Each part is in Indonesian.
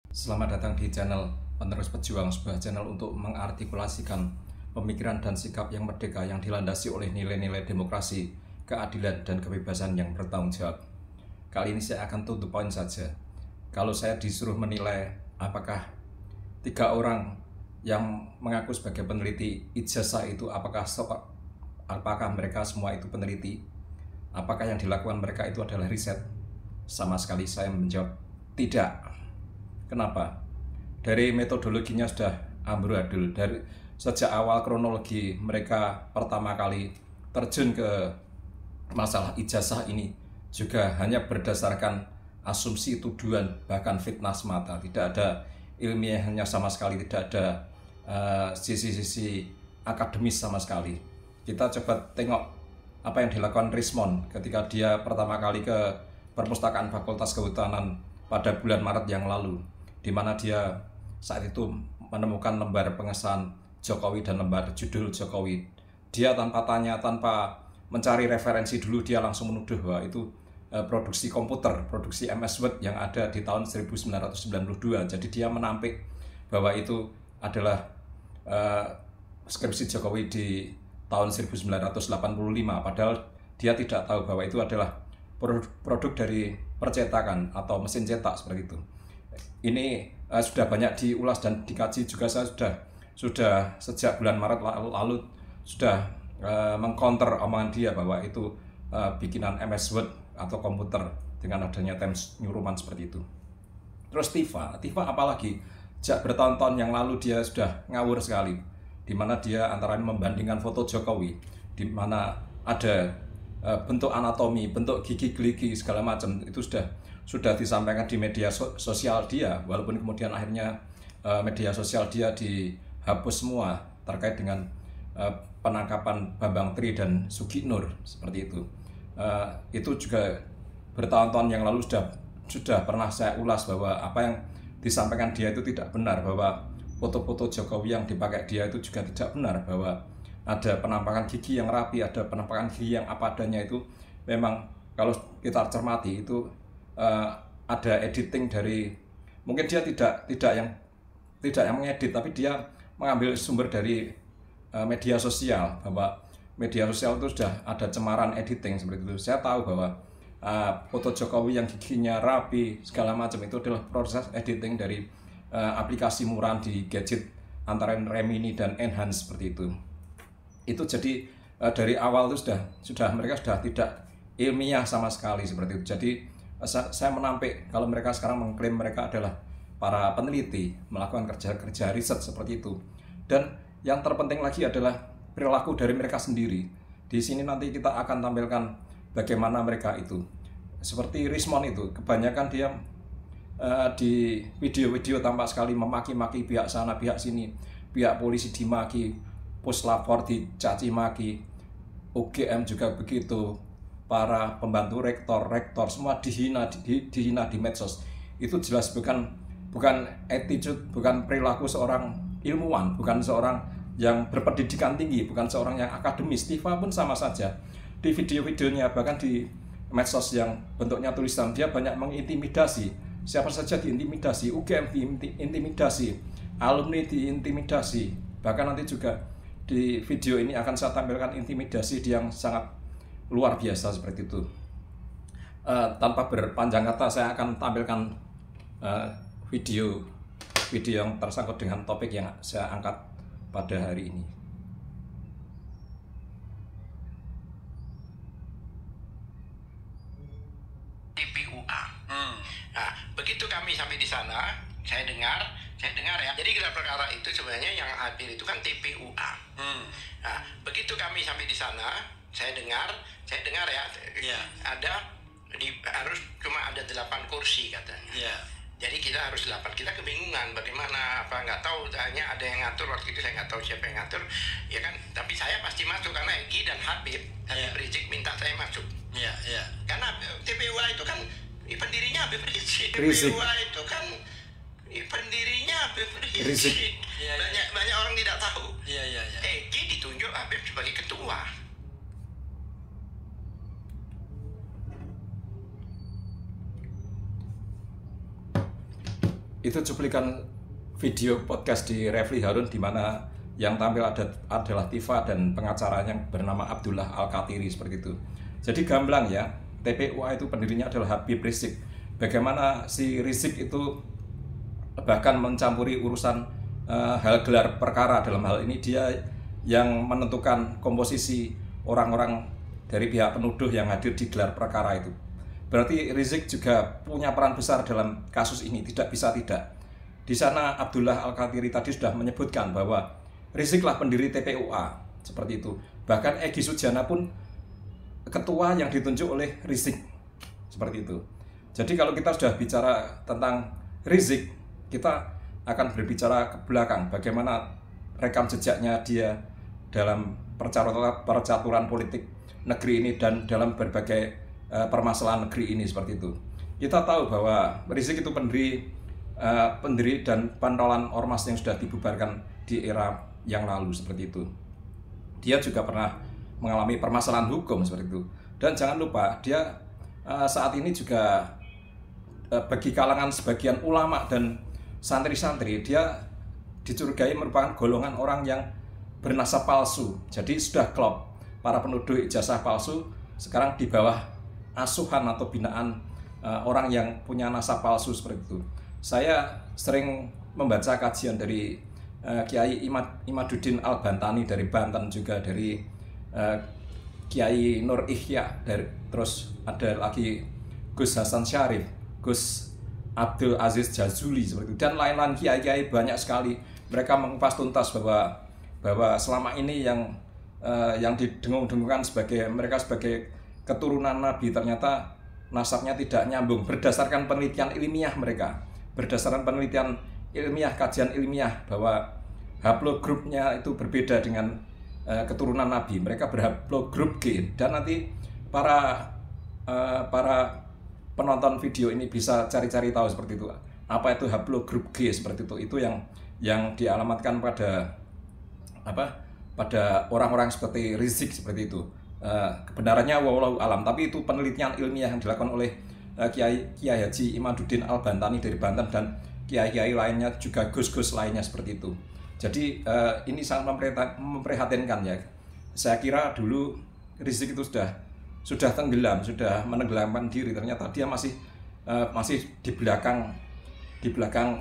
Selamat datang di channel Penerus Pejuang, sebuah channel untuk mengartikulasikan pemikiran dan sikap yang merdeka yang dilandasi oleh nilai-nilai demokrasi, keadilan, dan kebebasan yang bertanggung jawab. Kali ini saya akan to the point saja. Kalau saya disuruh menilai apakah 3 orang yang mengaku sebagai peneliti ijazah itu apakah mereka semua itu peneliti? Apakah yang dilakukan mereka itu adalah riset? Sama sekali saya menjawab tidak. Kenapa? Dari metodologinya sudah amburadul. Dari sejak awal kronologi mereka pertama kali terjun ke masalah ijazah ini juga hanya berdasarkan asumsi, tuduhan, bahkan fitnah semata. Tidak ada ilmiahnya sama sekali, tidak ada sisi-sisi akademis sama sekali. Kita coba tengok apa yang dilakukan Rismond ketika dia pertama kali ke perpustakaan Fakultas Kehutanan pada bulan Maret yang lalu, di mana dia saat itu menemukan lembar pengesahan Jokowi dan lembar judul Jokowi. Dia tanpa tanya, tanpa mencari referensi dulu, dia langsung menuduh bahwa itu produksi komputer, produksi MS Word yang ada di tahun 1992. Jadi dia menampik bahwa itu adalah skripsi Jokowi di tahun 1985, padahal dia tidak tahu bahwa itu adalah produk dari percetakan atau mesin cetak seperti itu. Ini sudah banyak diulas dan dikaji juga. Saya sudah sejak bulan Maret lalu sudah mengcounter omongan dia bahwa itu bikinan MS Word atau komputer dengan adanya Times New Roman seperti itu. Terus Tifa apalagi sejak bertahun-tahun yang lalu dia sudah ngawur sekali, di mana dia antara membandingkan foto Jokowi, di mana ada bentuk anatomi, bentuk gigi geligi segala macam, itu sudah disampaikan di media sosial dia, walaupun kemudian akhirnya media sosial dia dihapus semua terkait dengan penangkapan Bambang Tri dan Sugi Nur seperti itu. Itu juga bertahun-tahun yang lalu sudah pernah saya ulas bahwa apa yang disampaikan dia itu tidak benar, bahwa foto-foto Jokowi yang dipakai dia itu juga tidak benar, bahwa ada penampakan gigi yang rapi, ada penampakan gigi yang apa adanya. Itu memang kalau kita cermati itu ada editing dari, mungkin dia tidak yang mengedit, tapi dia mengambil sumber dari media sosial, bahwa media sosial itu sudah ada cemaran editing seperti itu. Saya tahu bahwa foto Jokowi yang giginya rapi segala macam itu adalah proses editing dari aplikasi murah di gadget antara Remini dan Enhance seperti itu. Itu jadi dari awal itu sudah mereka sudah tidak ilmiah sama sekali seperti itu. Jadi saya menampik kalau mereka sekarang mengklaim mereka adalah para peneliti melakukan kerja riset seperti itu. Dan yang terpenting lagi adalah perilaku dari mereka sendiri. Di sini nanti kita akan tampilkan bagaimana mereka itu. Seperti Rismond itu, kebanyakan dia di video-video tampak sekali memaki-maki pihak sana pihak sini, pihak polisi dimaki, puslapor dicaci maki, UGM juga begitu, para pembantu rektor semua dihina di medsos. Itu jelas bukan attitude, bukan perilaku seorang ilmuwan, bukan seorang yang berpendidikan tinggi, bukan seorang yang akademis. Tifa pun sama saja. Di video-videonya, bahkan di medsos yang bentuknya tulisan, dia banyak mengintimidasi. Siapa saja diintimidasi, UGM diintimidasi, alumni diintimidasi. Bahkan nanti juga di video ini akan saya tampilkan intimidasi yang sangat luar biasa seperti itu. Tanpa berpanjang kata, saya akan tampilkan video yang tersangkut dengan topik yang saya angkat pada hari ini. TPUA. Nah, begitu kami sampai di sana, saya dengar ya. Jadi gelar perkara itu sebenarnya yang hadir itu kan TPUA. Nah, begitu kami sampai di sana, saya dengar ya. Ada harus cuma ada 8 kursi katanya. Jadi kita harus 8. Kita kebingungan bagaimana, apa nggak tahu, hanya ada yang ngatur. Waktu itu saya nggak tahu siapa yang ngatur, ya kan. Tapi saya pasti masuk karena Egi dan Habib Rizik minta saya masuk. Karena TPUA itu kan pendirinya Habib Rizik. TPUA itu kan pendirinya Habib Rizik. Banyak orang tidak tahu. Egi ditunjuk Habib sebagai ketua. Itu cuplikan video podcast di Refli Harun, di mana yang tampil adalah Tifa dan pengacaranya yang bernama Abdullah Al-Katiri seperti itu. Jadi gamblang ya, TPUA itu pendirinya adalah Habib Rizik. Bagaimana si Rizik itu bahkan mencampuri urusan hal gelar perkara. Dalam hal ini dia yang menentukan komposisi orang-orang dari pihak penuduh yang hadir di gelar perkara itu. Berarti Rizik juga punya peran besar dalam kasus ini, tidak bisa tidak. Di sana Abdullah Al-Katiri tadi sudah menyebutkan bahwa Riziklah pendiri TPUA, seperti itu. Bahkan Egy Sujana pun ketua yang ditunjuk oleh Rizik, seperti itu. Jadi kalau kita sudah bicara tentang Rizik, kita akan berbicara ke belakang, bagaimana rekam jejaknya dia dalam percaturan politik negeri ini dan dalam berbagai permasalahan negeri ini, seperti itu. Kita tahu bahwa Rizik itu pendiri dan pantolan ormas yang sudah dibubarkan di era yang lalu, seperti itu. Dia juga pernah mengalami permasalahan hukum, seperti itu. Dan jangan lupa dia saat ini juga bagi kalangan sebagian ulama dan santri-santri, dia dicurigai merupakan golongan orang yang bernasab palsu. Jadi sudah klop, para penuduh ijazah palsu sekarang di bawah asuhan atau binaan orang yang punya nasab palsu, seperti itu. Saya sering membaca kajian dari Kiai Imaduddin Al-Bantani dari Banten, juga dari Kiai Nur Ihya, terus ada lagi Gus Hasan Syarif, Gus Abdul Aziz Jazuli, seperti itu, dan lain-lain kiai-kiai banyak sekali. Mereka mengupas tuntas bahwa selama ini yang didengung-dengungkan mereka sebagai keturunan Nabi, ternyata nasabnya tidak nyambung berdasarkan penelitian ilmiah mereka. Berdasarkan penelitian ilmiah, kajian ilmiah, bahwa haplogrupnya itu berbeda dengan keturunan Nabi. Mereka berhaplogrup G, dan nanti para penonton video ini bisa cari-cari tahu seperti itu. Apa itu haplogrup G, seperti itu. Itu yang dialamatkan pada orang-orang seperti Rizik, seperti itu. Kebenarannya wallahu alam, tapi itu penelitian ilmiah yang dilakukan oleh Kiai Haji Imaduddin Al-Bantani dari Banten dan kiai-kiai lainnya, juga gus-gus lainnya, seperti itu. Jadi ini sangat memprihatinkan ya. Saya kira dulu Rizik itu sudah tenggelam, sudah menenggelamkan diri. Ternyata dia masih di belakang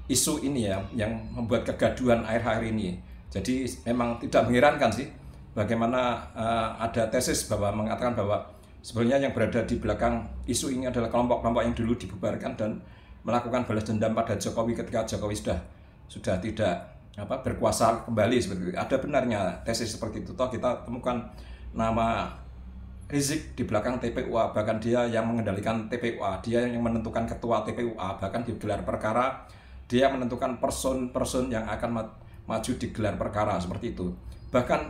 isu ini ya, yang membuat kegaduhan akhir-akhir ini. Jadi memang tidak mengherankan sih bagaimana ada tesis bahwa mengatakan bahwa sebenarnya yang berada di belakang isu ini adalah kelompok-kelompok yang dulu dibubarkan dan melakukan balas dendam pada Jokowi ketika Jokowi sudah tidak berkuasa kembali, seperti itu. Ada benarnya tesis seperti itu. Toh kita temukan nama Rizik di belakang TPUA, bahkan dia yang mengendalikan TPUA, dia yang menentukan ketua TPUA, bahkan di gelar perkara dia menentukan person yang akan maju di gelar perkara, seperti itu. Bahkan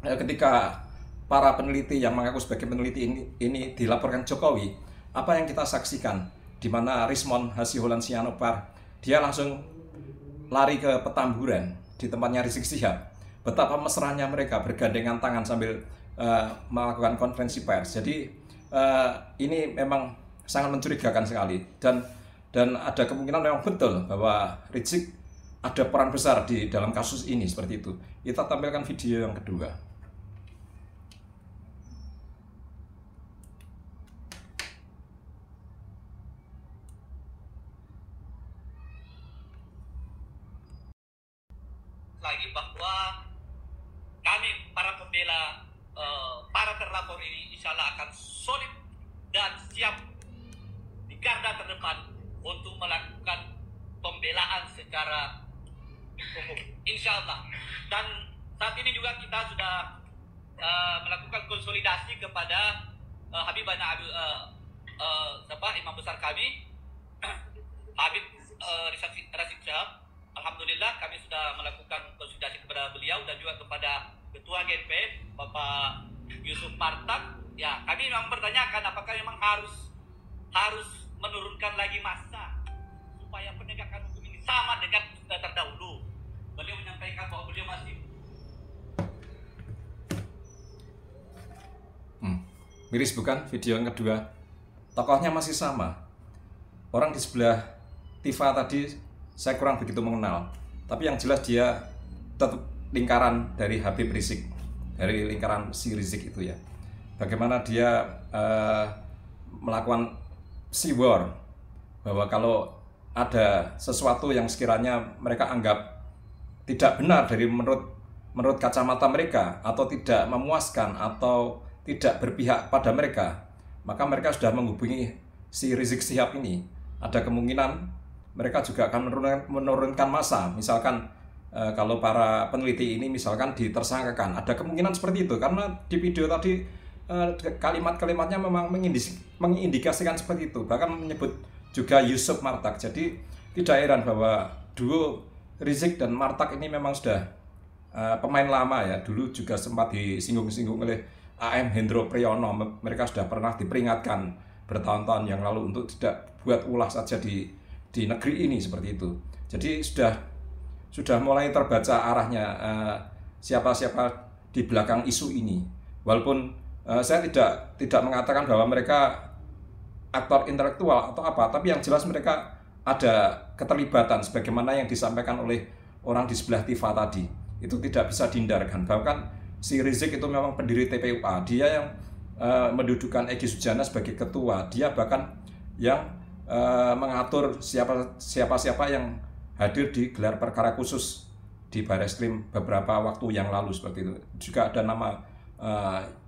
ketika para peneliti yang mengaku sebagai peneliti ini dilaporkan Jokowi, apa yang kita saksikan, di mana Rismon Hasiholan Sianopar dia langsung lari ke Petamburan di tempatnya Rizik Syihab. Betapa mesranya mereka bergandengan tangan sambil melakukan konferensi pers. Jadi ini memang sangat mencurigakan sekali, dan ada kemungkinan memang betul bahwa Rizik ada peran besar di dalam kasus ini, seperti itu. Kita tampilkan video yang kedua. Lagi bahwa kami para pembela para terlapor ini insya Allah akan solid dan siap di garda terdepan untuk melakukan pembelaan secara umum, insya Allah. Dan saat ini juga kita sudah melakukan konsolidasi kepada Habibana imam besar kami Habib Rizik Syihab. Alhamdulillah kami sudah melakukan konsultasi kepada beliau dan juga kepada Ketua GNP Bapak Yusuf Martak. Ya, kami memang bertanyakan apakah memang harus menurunkan lagi massa supaya penegakan hukum ini sama dengan terdahulu. Beliau menyampaikan bahwa beliau masih miris bukan video yang kedua? Tokohnya masih sama. Orang di sebelah Tifa tadi saya kurang begitu mengenal, tapi yang jelas dia tetap lingkaran dari Habib Rizik, dari lingkaran si Rizik itu ya. Bagaimana dia melakukan sea war, bahwa kalau ada sesuatu yang sekiranya mereka anggap tidak benar dari menurut kacamata mereka, atau tidak memuaskan atau tidak berpihak pada mereka, maka mereka sudah menghubungi si Rizik Syihab ini. Ada kemungkinan mereka juga akan menurunkan massa. Misalkan kalau para peneliti ini misalkan ditersangkakan, ada kemungkinan seperti itu, karena di video tadi kalimat-kalimatnya memang mengindikasikan seperti itu, bahkan menyebut juga Yusuf Martak. Jadi tidak heran bahwa duo Rizik dan Martak ini memang sudah pemain lama ya. Dulu juga sempat disinggung-singgung oleh AM Hendro Priyono. Mereka sudah pernah diperingatkan bertahun-tahun yang lalu untuk tidak buat ulah saja di negeri ini seperti itu. Jadi sudah mulai terbaca arahnya siapa-siapa di belakang isu ini. Walaupun saya tidak mengatakan bahwa mereka aktor intelektual atau apa, tapi yang jelas mereka ada keterlibatan sebagaimana yang disampaikan oleh orang di sebelah Tifa tadi. Itu tidak bisa dihindarkan. Bahkan si Rizik itu memang pendiri TPUA. Dia yang mendudukan Egy Sujana sebagai ketua. Dia bahkan yang mengatur siapa-siapa yang hadir di gelar perkara khusus di Barreskrim beberapa waktu yang lalu seperti itu. Juga ada nama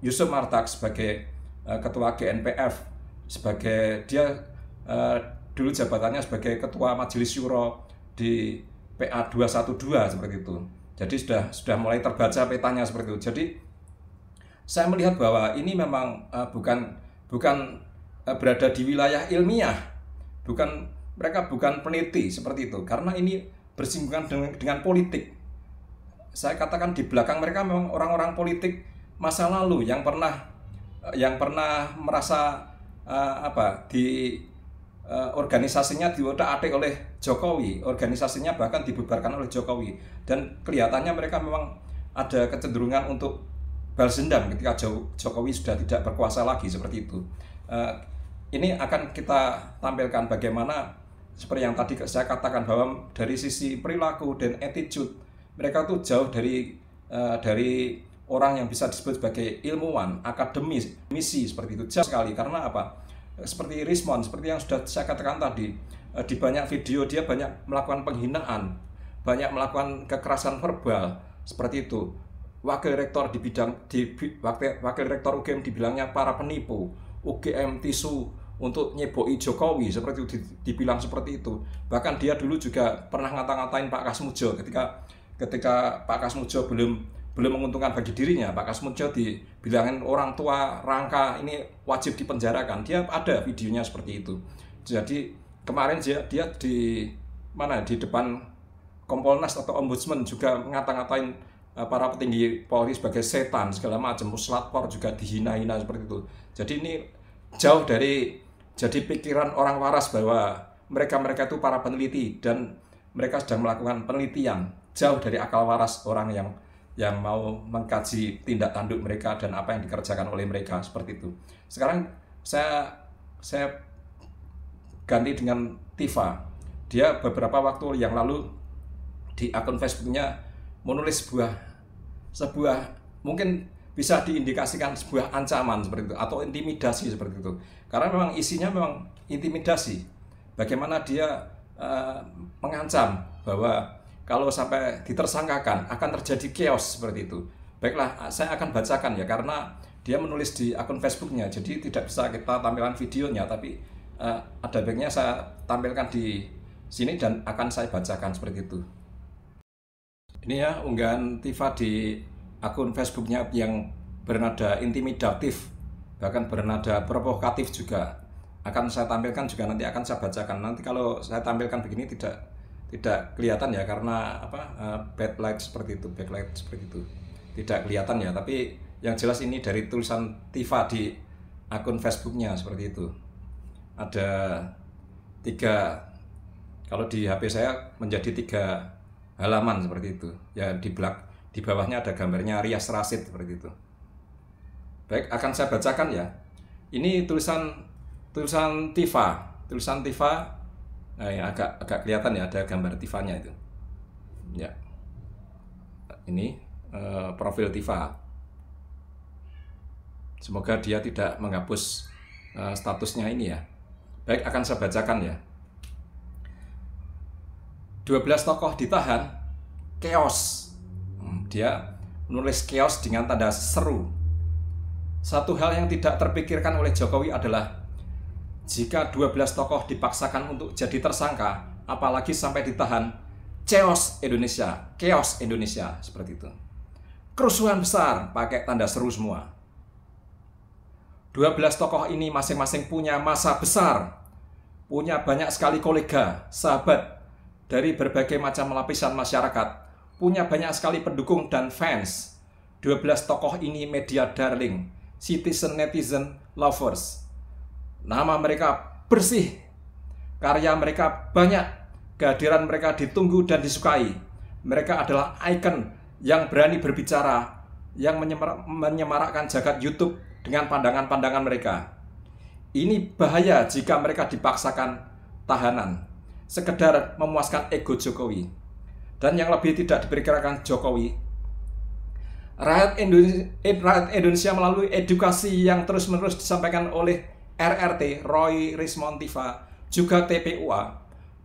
Yusuf Martak sebagai ketua GNPF, sebagai dia dulu jabatannya sebagai ketua Majelis Syuro di PA 212 seperti itu. Jadi sudah mulai terbaca petanya seperti itu. Jadi saya melihat bahwa ini memang bukan berada di wilayah ilmiah. Mereka bukan peneliti seperti itu, karena ini bersinggungan dengan politik. Saya katakan di belakang mereka memang orang-orang politik masa lalu yang pernah merasa organisasinya diotak-atik oleh Jokowi, organisasinya bahkan dibubarkan oleh Jokowi, dan kelihatannya mereka memang ada kecenderungan untuk balas dendam ketika Jokowi sudah tidak berkuasa lagi seperti itu. Ini akan kita tampilkan bagaimana seperti yang tadi saya katakan, bahwa dari sisi perilaku dan attitude mereka tuh jauh dari orang yang bisa disebut sebagai ilmuwan, akademis, misi seperti itu, jauh sekali. Karena apa? Seperti Rismon, seperti yang sudah saya katakan tadi, di banyak video dia banyak melakukan penghinaan, banyak melakukan kekerasan verbal seperti itu. Wakil rektor wakil rektor UGM dibilangnya para penipu, UGM tisu untuk nyeboki Jokowi seperti itu, dibilang seperti itu. Bahkan dia dulu juga pernah ngata-ngatain Pak Kasmudjo ketika Pak Kasmudjo belum menguntungkan bagi dirinya. Pak Kasmudjo dibilangin orang tua rangka, ini wajib dipenjarakan. Dia ada videonya seperti itu. Jadi kemarin dia di depan Kompolnas atau Ombudsman juga ngata-ngatain para petinggi Polri sebagai setan segala macam. Puslapor juga dihina-hina seperti itu. Jadi ini jauh dari jadi pikiran orang waras bahwa mereka itu para peneliti dan mereka sedang melakukan penelitian, jauh dari akal waras orang yang mau mengkaji tindak tanduk mereka dan apa yang dikerjakan oleh mereka seperti itu. Sekarang saya ganti dengan Tifa. Dia beberapa waktu yang lalu di akun Facebooknya menulis sebuah mungkin bisa diindikasikan sebuah ancaman seperti itu atau intimidasi seperti itu, karena memang isinya memang intimidasi. Bagaimana dia mengancam bahwa kalau sampai ditersangkakan akan terjadi chaos seperti itu. Baiklah, saya akan bacakan ya, karena dia menulis di akun Facebooknya, jadi tidak bisa kita tampilkan videonya, tapi ada baiknya saya tampilkan di sini dan akan saya bacakan seperti itu. Ini ya unggahan Tifa di akun Facebooknya yang bernada intimidatif, bahkan bernada provokatif juga. Akan saya tampilkan juga, nanti akan saya bacakan. Nanti kalau saya tampilkan begini tidak kelihatan ya, karena backlight seperti itu, tidak kelihatan ya. Tapi yang jelas ini dari tulisan Tifa di akun Facebooknya seperti itu. Ada 3, kalau di HP saya menjadi 3 halaman seperti itu ya. Di bawahnya ada gambarnya Rias Rasid seperti itu. Baik, akan saya bacakan ya. Ini tulisan Tifa Yang agak kelihatan ya, ada gambar Tifa-nya itu. Ya, ini profil Tifa. Semoga dia tidak menghapus statusnya ini ya. Baik, akan saya bacakan ya. 12 tokoh ditahan, chaos. Dia menulis chaos dengan tanda seru. Satu hal yang tidak terpikirkan oleh Jokowi adalah jika 12 tokoh dipaksakan untuk jadi tersangka, apalagi sampai ditahan, chaos Indonesia, seperti itu. Kerusuhan besar, pakai tanda seru semua. 12 tokoh ini masing-masing punya masa besar, punya banyak sekali kolega, sahabat, dari berbagai macam lapisan masyarakat, punya banyak sekali pendukung dan fans. 12 tokoh ini media darling, citizen netizen lovers. Nama mereka bersih, karya mereka banyak, kehadiran mereka ditunggu dan disukai. Mereka adalah ikon yang berani berbicara, yang menyemarakkan jagat YouTube dengan pandangan-pandangan mereka. Ini bahaya jika mereka dipaksakan tahanan, sekedar memuaskan ego Jokowi. Dan yang lebih tidak diperkirakan Jokowi, rakyat Indonesia melalui edukasi yang terus-menerus disampaikan oleh RRT, Roy Rismond Tifa, juga TPUA,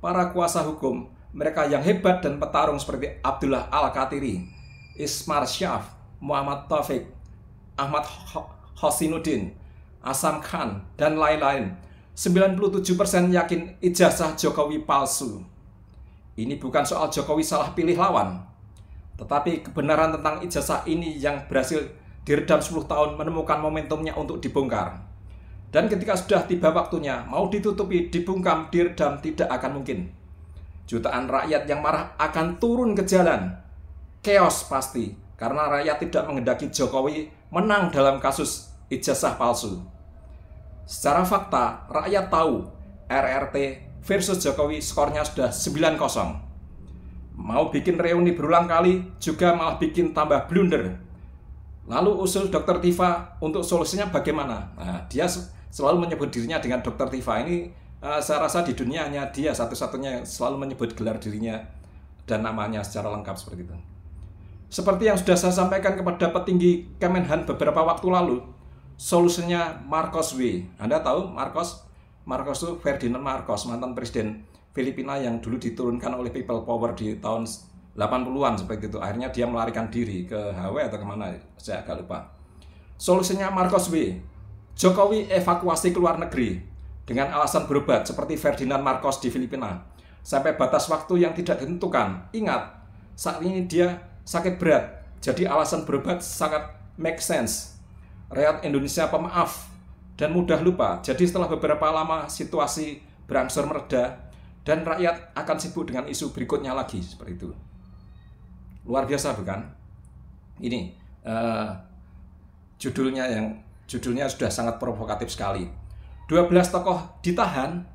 para kuasa hukum, mereka yang hebat dan petarung seperti Abdullah Al-Katiri, Ismar Syaf, Muhammad Taufik, Ahmad Hosinuddin, Asam Khan, dan lain-lain. 97% yakin ijazah Jokowi palsu. Ini bukan soal Jokowi salah pilih lawan, tetapi kebenaran tentang ijazah ini yang berhasil diredam 10 tahun menemukan momentumnya untuk dibongkar. Dan ketika sudah tiba waktunya, mau ditutupi, dibungkam, diredam, tidak akan mungkin. Jutaan rakyat yang marah akan turun ke jalan. Chaos pasti, karena rakyat tidak menghendaki Jokowi menang dalam kasus ijazah palsu. Secara fakta, rakyat tahu RRT versus Jokowi skornya sudah 9-0. Mau bikin reuni berulang kali, juga malah bikin tambah blunder. Lalu usul Dr. Tifa untuk solusinya bagaimana? Nah, dia selalu menyebut dirinya dengan Dr. Tifa. Ini saya rasa di dunia hanya dia satu-satunya yang selalu menyebut gelar dirinya dan namanya secara lengkap seperti itu. Seperti yang sudah saya sampaikan kepada petinggi Kemenhan beberapa waktu lalu, solusinya Marcos W. Anda tahu Marcos? Marcos itu Ferdinand Marcos, mantan presiden Filipina yang dulu diturunkan oleh People Power di tahun 80-an seperti itu. Akhirnya dia melarikan diri ke Hawaii atau kemana, saya agak lupa. Solusinya Marcos W. Jokowi evakuasi ke luar negeri dengan alasan berobat seperti Ferdinand Marcos di Filipina sampai batas waktu yang tidak ditentukan. Ingat, saat ini dia sakit berat, jadi alasan berobat sangat make sense. Rakyat Indonesia pemaaf dan mudah lupa. Jadi setelah beberapa lama situasi berangsur mereda dan rakyat akan sibuk dengan isu berikutnya lagi seperti itu. Luar biasa bukan? Ini judulnya sudah sangat provokatif sekali. 12 tokoh ditahan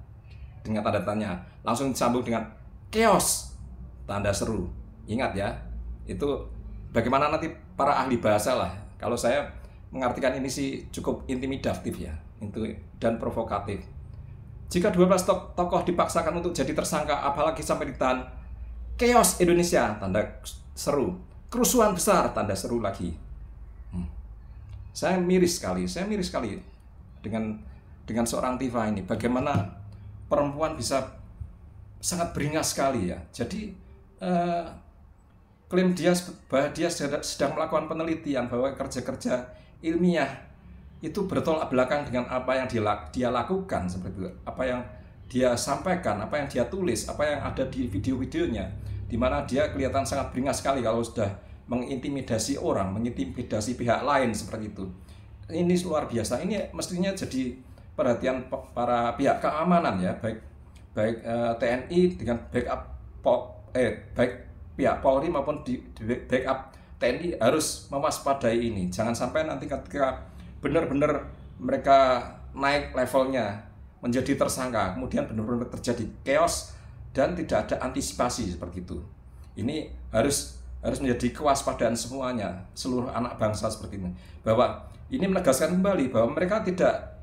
dengan tanda tanya, langsung disambung dengan chaos, tanda seru. Ingat ya, itu bagaimana nanti para ahli bahasa lah. Kalau saya mengartikan ini sih cukup intimidatif ya, dan provokatif. Jika 12 tokoh dipaksakan untuk jadi tersangka, apalagi sampai ditahan, chaos Indonesia, tanda seru. Kerusuhan besar, tanda seru lagi. Saya miris sekali dengan seorang Tifa ini. Bagaimana perempuan bisa sangat beringas sekali ya. Jadi klaim bahwa dia sedang melakukan penelitian, bahwa kerja-kerja ilmiah itu bertolak belakang dengan apa yang dia lakukan seperti itu, apa yang dia sampaikan, apa yang dia tulis, apa yang ada di video-videonya, di mana dia kelihatan sangat beringas sekali kalau sudah mengintimidasi orang, mengintimidasi pihak lain seperti itu. Ini luar biasa. Ini mestinya jadi perhatian para pihak keamanan ya, baik TNI dengan baik pihak Polri maupun di backup TNI harus mewaspadai ini. Jangan sampai nanti ketika benar-benar mereka naik levelnya menjadi tersangka, kemudian benar-benar terjadi chaos dan tidak ada antisipasi seperti itu. Ini harus menjadi kewaspadaan semuanya, seluruh anak bangsa seperti ini. Bahwa ini menegaskan kembali bahwa mereka tidak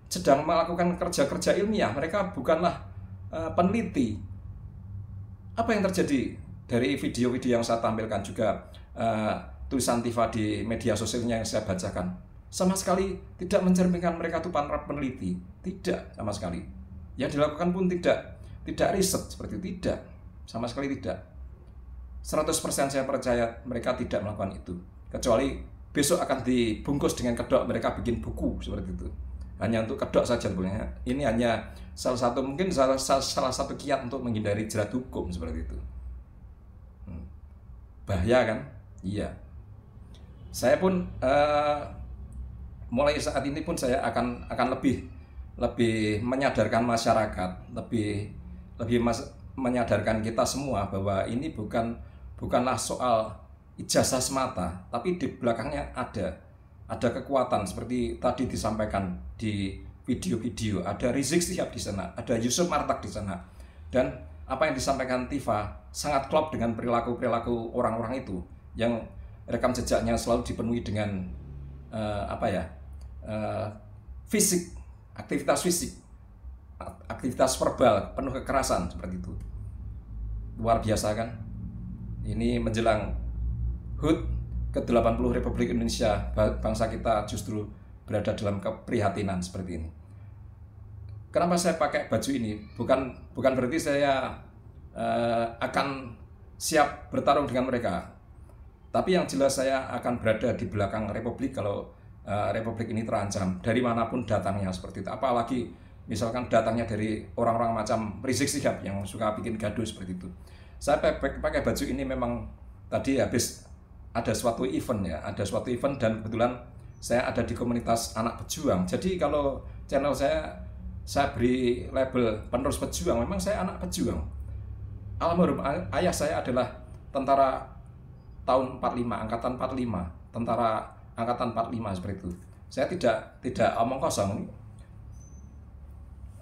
sedang melakukan kerja-kerja ilmiah, mereka bukanlah peneliti. Apa yang terjadi dari video-video yang saya tampilkan juga tulisan Tifa di media sosialnya yang saya bacakan, sama sekali tidak mencerminkan mereka itu para peneliti, tidak sama sekali. Yang dilakukan pun tidak riset seperti itu, tidak, sama sekali tidak. 100% saya percaya mereka tidak melakukan itu, kecuali besok akan dibungkus dengan kedok, mereka bikin buku seperti itu, hanya untuk kedok saja. Ini hanya salah satu, mungkin salah satu kiat untuk menghindari jerat hukum seperti itu. Bahaya kan? Iya. Saya pun mulai saat ini pun saya akan lebih menyadarkan masyarakat, lebih menyadarkan kita semua bahwa ini bukanlah soal ijazah semata, tapi di belakangnya ada kekuatan seperti tadi disampaikan di video-video. Ada Rizik Syihab di sana, ada Yusuf Martak di sana, dan apa yang disampaikan Tifa sangat klop dengan perilaku orang-orang itu yang rekam jejaknya selalu dipenuhi dengan fisik, aktivitas verbal penuh kekerasan seperti itu. Luar biasa kan? Ini menjelang HUT ke-80 Republik Indonesia, bangsa kita justru berada dalam keprihatinan seperti ini. Kenapa saya pakai baju ini? Bukan berarti saya akan siap bertarung dengan mereka. Tapi yang jelas saya akan berada di belakang Republik kalau Republik ini terancam dari manapun datangnya seperti itu. Apalagi misalkan datangnya dari orang-orang macam Rizik Syihab yang suka bikin gaduh seperti itu. Saya pakai baju ini memang tadi habis ada suatu event dan kebetulan saya ada di komunitas anak pejuang. Jadi kalau channel saya beri label penerus pejuang, memang saya anak pejuang. Almarhum ayah saya adalah tentara tahun 45, angkatan 45, tentara angkatan 45 seperti itu. Saya tidak omong kosong.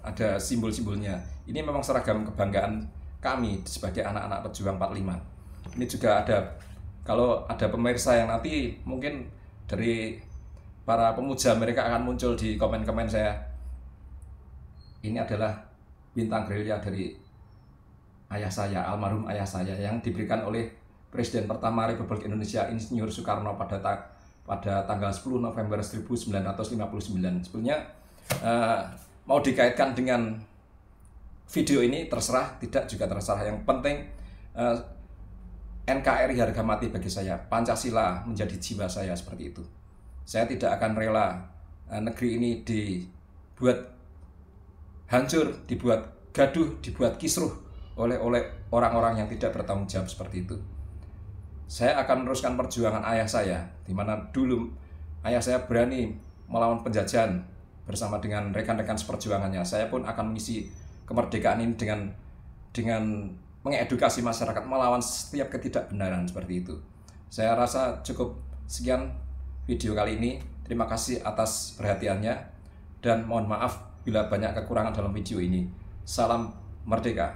Ada simbol-simbolnya. Ini memang seragam kebanggaan kami sebagai anak-anak pejuang 45. Ini juga ada, kalau ada pemirsa yang nanti mungkin dari para pemuja, mereka akan muncul di komen-komen saya. Ini adalah bintang gerilya dari ayah saya, almarhum ayah saya, yang diberikan oleh Presiden pertama Republik Indonesia Insinyur Soekarno pada tanggal 10 November 1959. Sebenarnya mau dikaitkan dengan video ini terserah, tidak juga terserah. Yang penting NKRI harga mati bagi saya, Pancasila menjadi jiwa saya, seperti itu. Saya tidak akan rela negeri ini dibuat hancur, dibuat gaduh, dibuat kisruh oleh orang-orang yang tidak bertanggung jawab seperti itu. Saya akan meneruskan perjuangan ayah saya, di mana dulu ayah saya berani melawan penjajahan bersama dengan rekan-rekan seperjuangannya. Saya pun akan mengisi kemerdekaan ini dengan mengedukasi masyarakat melawan setiap ketidakbenaran seperti itu. Saya rasa cukup sekian video kali ini. Terima kasih atas perhatiannya dan mohon maaf bila banyak kekurangan dalam video ini. Salam merdeka.